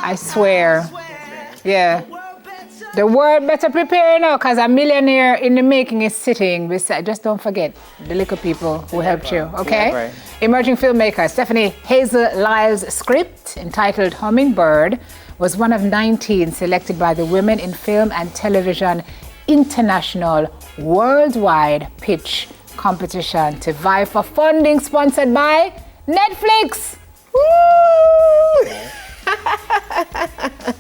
I swear. Yeah. The world better prepare now, because a millionaire in the making is sitting beside. Just don't forget the little people who helped you, okay? Never. Emerging filmmaker Stephanie Hazle-Lyle's script, entitled Hummingbird, was one of 19 selected by the Women in Film and Television International Worldwide Pitch Competition to vie for funding sponsored by Netflix. Woo!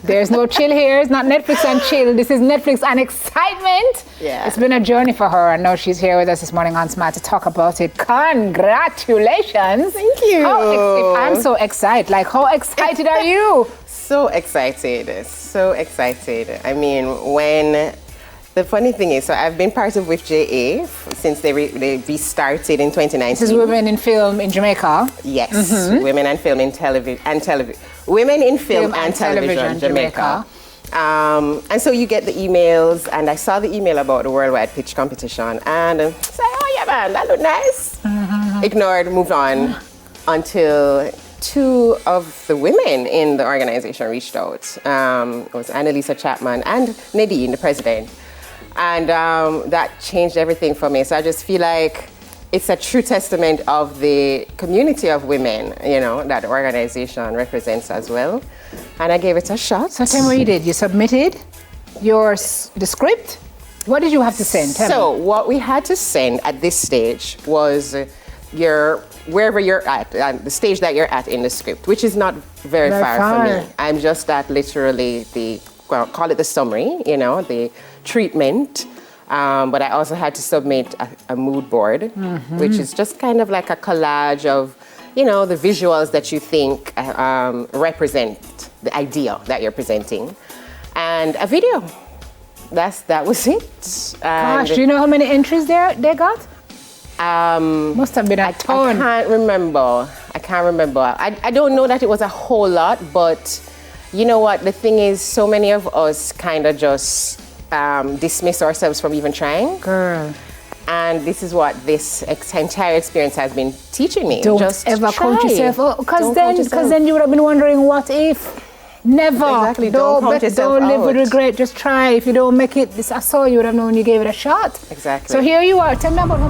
There's no chill here. It's not Netflix and chill. This is Netflix and excitement. Yeah. It's been a journey for her. I know she's here with us this morning on Smart to talk about it. Congratulations. Thank you. I'm so excited. Like, how excited are you? So excited. So excited. I mean, when... The funny thing is, so I've been part of with JA since they restarted in 2019. This is Women in Film in Jamaica. Yes, Women in Film and Television Women in Film and Television Jamaica. And so you get the emails, and I saw the email about the worldwide pitch competition, and I said, oh yeah man, that looked nice. Ignored, moved on, until two of the women in the organization reached out. It was Annalisa Chapman and Nadine, the president. And that changed everything for me. So I just feel like it's a true testament of the community of women, you know, that the organization represents as well. And I gave it a shot. So tell me what you did. You submitted the script? What did you have to send? Tell me. What we had to send at this stage was wherever you're at, the stage that you're at in the script, which is not very far from me. I'm just at literally call it the summary, you know, the treatment. But I also had to submit a mood board, which is just kind of like a collage of, you know, the visuals that you think represent the idea that you're presenting, and a video. That was it. Gosh, do you know how many entries they got? Must have been a ton. I can't remember. I don't know that it was a whole lot, but you know what? The thing is, so many of us kind of just dismiss ourselves from even trying. Girl. And this is what this entire experience has been teaching me. Don't just ever try. count yourself. Because then you would have been wondering, what if? Never. Exactly. Don't count yourself Don't live out. with regret. Just try. If you don't make it, I saw you would have known you gave it a shot. Exactly. So here you are. Tell me about how